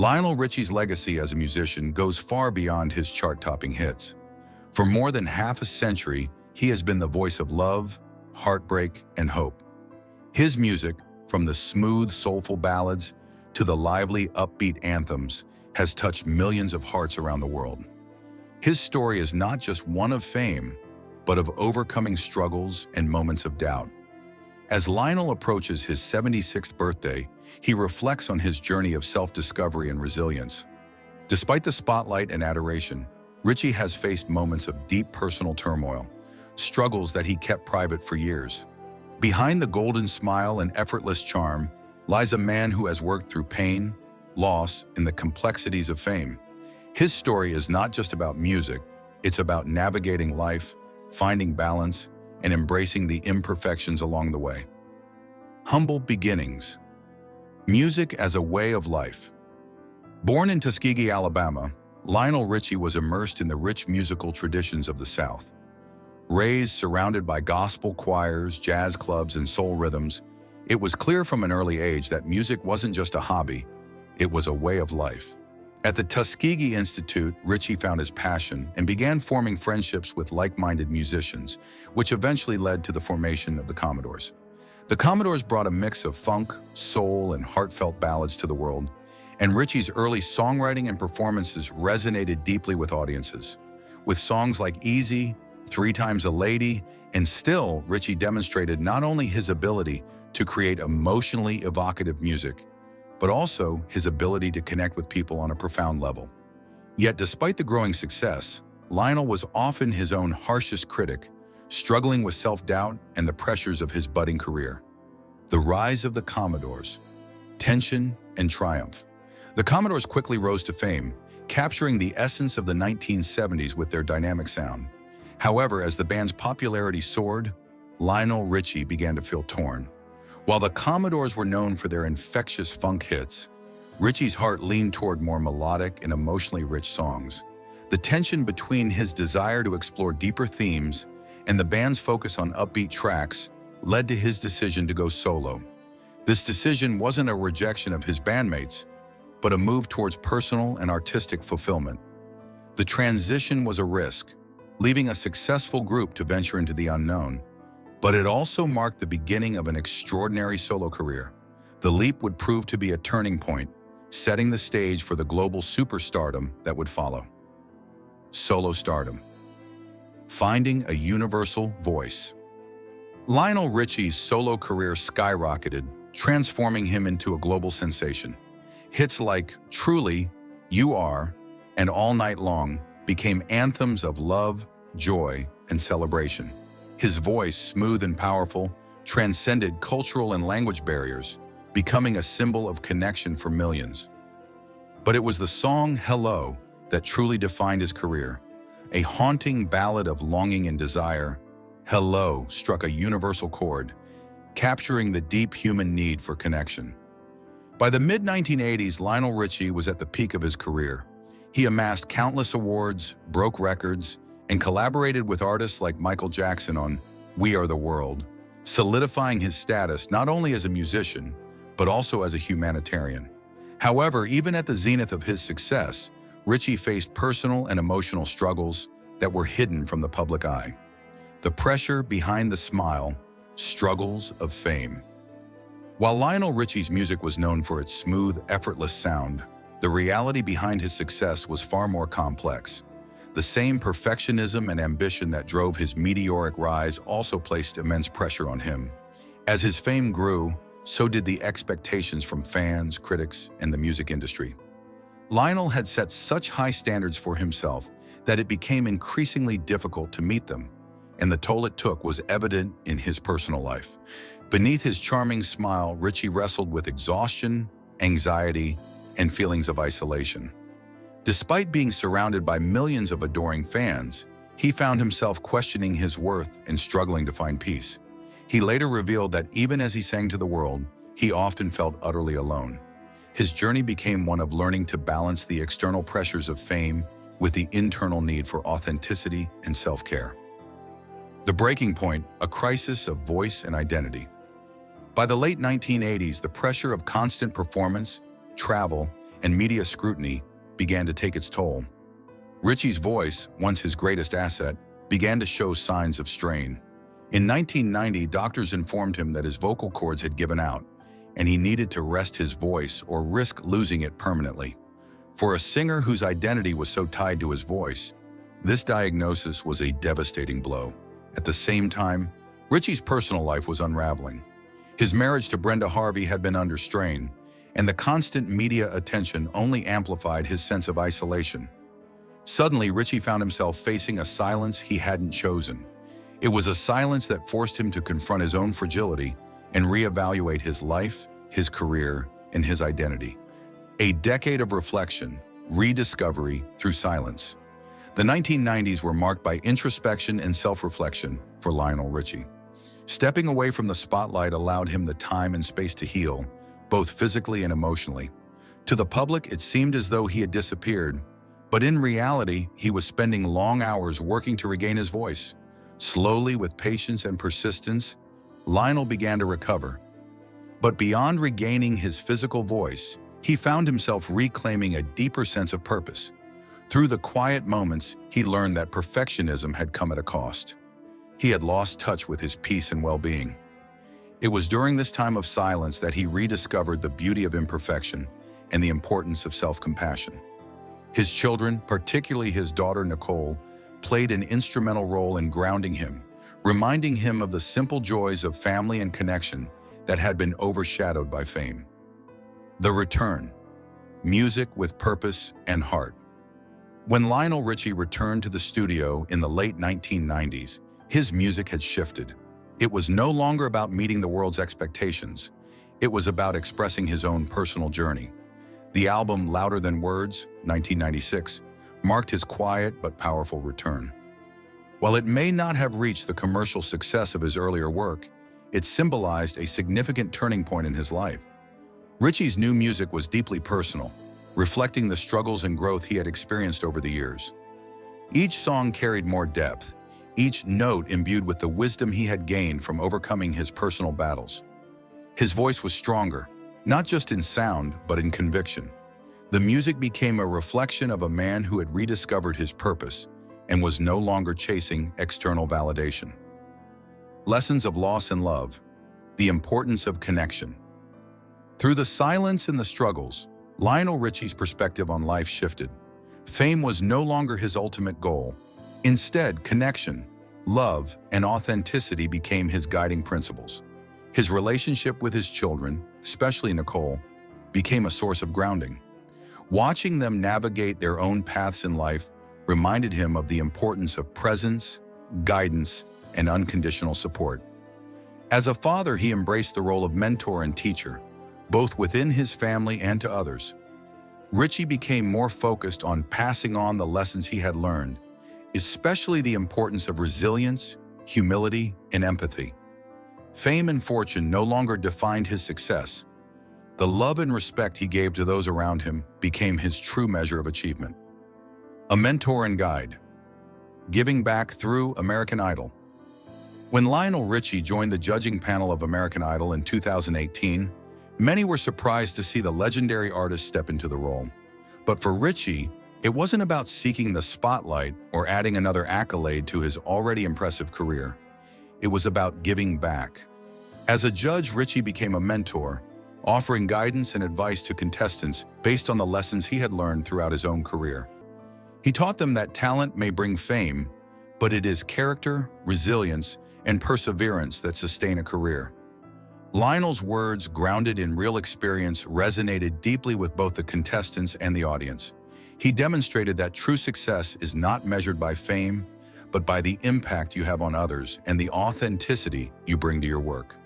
Lionel Richie's legacy as a musician goes far beyond his chart-topping hits. For more than half a century, he has been the voice of love, heartbreak, and hope. His music, from the smooth, soulful ballads to the lively, upbeat anthems, has touched millions of hearts around the world. His story is not just one of fame, but of overcoming struggles and moments of doubt. As Lionel approaches his 76th birthday, he reflects on his journey of self-discovery and resilience. Despite the spotlight and adoration, Richie has faced moments of deep personal turmoil, struggles that he kept private for years. Behind the golden smile and effortless charm lies a man who has worked through pain, loss, and the complexities of fame. His story is not just about music, it's about navigating life, finding balance, and embracing the imperfections along the way. Humble beginnings. Music as a way of life. Born in Tuskegee, Alabama, Lionel Richie was immersed in the rich musical traditions of the South. Raised surrounded by gospel choirs, jazz clubs, and soul rhythms, it was clear from an early age that music wasn't just a hobby, it was a way of life. At the Tuskegee Institute, Richie found his passion and began forming friendships with like-minded musicians, which eventually led to the formation of the Commodores. The Commodores brought a mix of funk, soul, and heartfelt ballads to the world, and Richie's early songwriting and performances resonated deeply with audiences. With songs like Easy, Three Times a Lady, and Still, Richie demonstrated not only his ability to create emotionally evocative music, but also his ability to connect with people on a profound level. Yet despite the growing success, Lionel was often his own harshest critic, struggling with self-doubt and the pressures of his budding career. The rise of the Commodores, tension and triumph. The Commodores quickly rose to fame, capturing the essence of the 1970s with their dynamic sound. However, as the band's popularity soared, Lionel Richie began to feel torn. While the Commodores were known for their infectious funk hits, Richie's heart leaned toward more melodic and emotionally rich songs. The tension between his desire to explore deeper themes and the band's focus on upbeat tracks led to his decision to go solo. This decision wasn't a rejection of his bandmates, but a move towards personal and artistic fulfillment. The transition was a risk, leaving a successful group to venture into the unknown, but it also marked the beginning of an extraordinary solo career. The leap would prove to be a turning point, setting the stage for the global superstardom that would follow. Solo stardom. Finding a universal voice. Lionel Richie's solo career skyrocketed, transforming him into a global sensation. Hits like Truly, You Are, and All Night Long became anthems of love, joy, and celebration. His voice, smooth and powerful, transcended cultural and language barriers, becoming a symbol of connection for millions. But it was the song Hello that truly defined his career. A haunting ballad of longing and desire, Hello struck a universal chord, capturing the deep human need for connection. By the mid-1980s, Lionel Richie was at the peak of his career. He amassed countless awards, broke records, and collaborated with artists like Michael Jackson on We Are the World, solidifying his status not only as a musician, but also as a humanitarian. However, even at the zenith of his success, Richie faced personal and emotional struggles that were hidden from the public eye. The pressure behind the smile, struggles of fame. While Lionel Richie's music was known for its smooth, effortless sound, the reality behind his success was far more complex. The same perfectionism and ambition that drove his meteoric rise also placed immense pressure on him. As his fame grew, so did the expectations from fans, critics, and the music industry. Lionel had set such high standards for himself that it became increasingly difficult to meet them, and the toll it took was evident in his personal life. Beneath his charming smile, Richie wrestled with exhaustion, anxiety, and feelings of isolation. Despite being surrounded by millions of adoring fans, he found himself questioning his worth and struggling to find peace. He later revealed that even as he sang to the world, he often felt utterly alone. His journey became one of learning to balance the external pressures of fame with the internal need for authenticity and self-care. The breaking point, a crisis of voice and identity. By the late 1980s, the pressure of constant performance, travel, and media scrutiny began to take its toll. Richie's voice, once his greatest asset, began to show signs of strain. In 1990, doctors informed him that his vocal cords had given out, and he needed to rest his voice or risk losing it permanently. For a singer whose identity was so tied to his voice, this diagnosis was a devastating blow. At the same time, Richie's personal life was unraveling. His marriage to Brenda Harvey had been under strain, and the constant media attention only amplified his sense of isolation. Suddenly, Richie found himself facing a silence he hadn't chosen. It was a silence that forced him to confront his own fragility and reevaluate his life, his career, and his identity. A decade of reflection, rediscovery through silence. The 1990s were marked by introspection and self-reflection for Lionel Richie. Stepping away from the spotlight allowed him the time and space to heal, both physically and emotionally. To the public, it seemed as though he had disappeared, but in reality, he was spending long hours working to regain his voice. Slowly, with patience and persistence, Lionel began to recover. But beyond regaining his physical voice, he found himself reclaiming a deeper sense of purpose. Through the quiet moments, he learned that perfectionism had come at a cost. He had lost touch with his peace and well-being. It was during this time of silence that he rediscovered the beauty of imperfection and the importance of self-compassion. His children, particularly his daughter Nicole, played an instrumental role in grounding him, reminding him of the simple joys of family and connection that had been overshadowed by fame. The return. Music with purpose and heart. When Lionel Richie returned to the studio in the late 1990s, his music had shifted. It was no longer about meeting the world's expectations. It was about expressing his own personal journey. The album Louder Than Words, 1996, marked his quiet but powerful return. While it may not have reached the commercial success of his earlier work, it symbolized a significant turning point in his life. Richie's new music was deeply personal, reflecting the struggles and growth he had experienced over the years. Each song carried more depth, each note imbued with the wisdom he had gained from overcoming his personal battles. His voice was stronger, not just in sound, but in conviction. The music became a reflection of a man who had rediscovered his purpose and was no longer chasing external validation. Lessons of loss and love, the importance of connection. Through the silence and the struggles, Lionel Richie's perspective on life shifted. Fame was no longer his ultimate goal. Instead, connection, love, and authenticity became his guiding principles. His relationship with his children, especially Nicole, became a source of grounding. Watching them navigate their own paths in life reminded him of the importance of presence, guidance, and unconditional support. As a father, he embraced the role of mentor and teacher, both within his family and to others. Richie became more focused on passing on the lessons he had learned, especially the importance of resilience, humility, and empathy. Fame and fortune no longer defined his success. The love and respect he gave to those around him became his true measure of achievement. A mentor and guide. Giving back through American Idol. When Lionel Richie joined the judging panel of American Idol in 2018, many were surprised to see the legendary artist step into the role. But for Richie, it wasn't about seeking the spotlight or adding another accolade to his already impressive career. It was about giving back. As a judge, Richie became a mentor, offering guidance and advice to contestants based on the lessons he had learned throughout his own career. He taught them that talent may bring fame, but it is character, resilience, and perseverance that sustain a career. Lionel's words, grounded in real experience, resonated deeply with both the contestants and the audience. He demonstrated that true success is not measured by fame, but by the impact you have on others and the authenticity you bring to your work.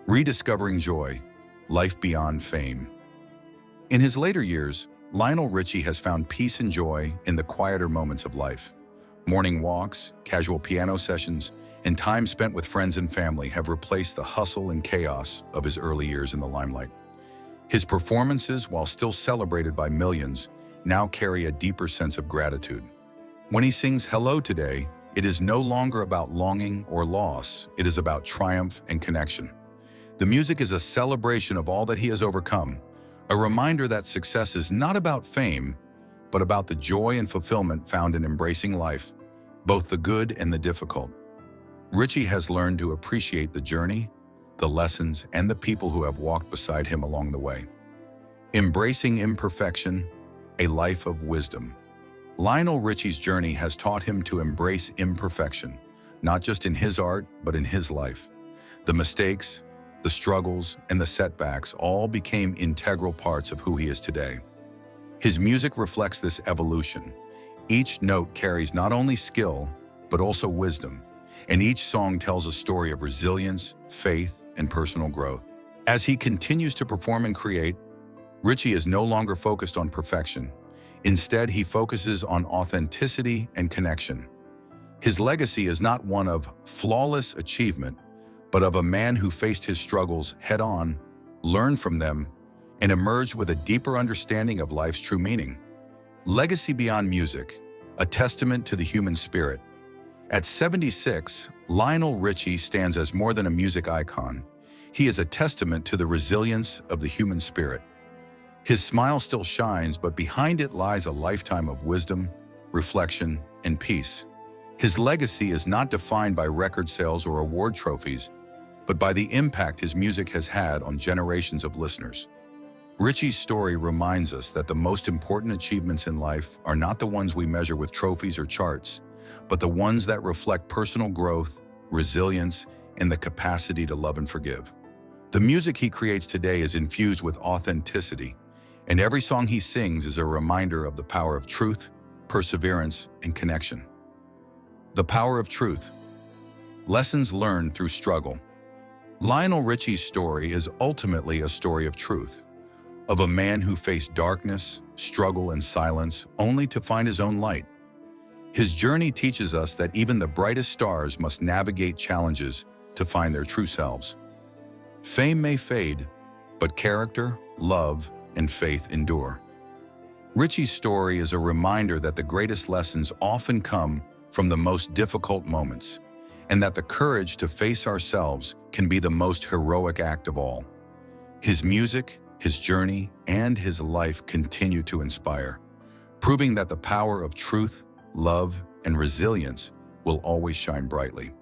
Rediscovering joy, life beyond fame. In his later years, Lionel Richie has found peace and joy in the quieter moments of life. Morning walks, casual piano sessions, and time spent with friends and family have replaced the hustle and chaos of his early years in the limelight. His performances, while still celebrated by millions, now carry a deeper sense of gratitude. When he sings Hello Today, it is no longer about longing or loss, it is about triumph and connection. The music is a celebration of all that he has overcome, A reminder that success is not about fame, but about the joy and fulfillment found in embracing life, both the good and the difficult. Richie has learned to appreciate the journey, the lessons, and the people who have walked beside him along the way. Embracing imperfection, a life of wisdom. Lionel Richie's journey has taught him to embrace imperfection, not just in his art, but in his life. The mistakes, the struggles, and the setbacks all became integral parts of who he is today. His music reflects this evolution. Each note carries not only skill, but also wisdom, and each song tells a story of resilience, faith, and personal growth. As he continues to perform and create, Richie is no longer focused on perfection. Instead, he focuses on authenticity and connection. His legacy is not one of flawless achievement, but of a man who faced his struggles head-on, learned from them, and emerged with a deeper understanding of life's true meaning. Legacy beyond music, a testament to the human spirit. At 76, Lionel Richie stands as more than a music icon. He is a testament to the resilience of the human spirit. His smile still shines, but behind it lies a lifetime of wisdom, reflection, and peace. His legacy is not defined by record sales or award trophies, but by the impact his music has had on generations of listeners. Richie's story reminds us that the most important achievements in life are not the ones we measure with trophies or charts, but the ones that reflect personal growth, resilience, and the capacity to love and forgive. The music he creates today is infused with authenticity, and every song he sings is a reminder of the power of truth, perseverance, and connection. The power of truth. Lessons learned through struggle. Lionel Richie's story is ultimately a story of truth, of a man who faced darkness, struggle, and silence only to find his own light. His journey teaches us that even the brightest stars must navigate challenges to find their true selves. Fame may fade, but character, love, and faith endure. Richie's story is a reminder that the greatest lessons often come from the most difficult moments, and that the courage to face ourselves can be the most heroic act of all. His music, his journey, and his life continue to inspire, proving that the power of truth, love, and resilience will always shine brightly.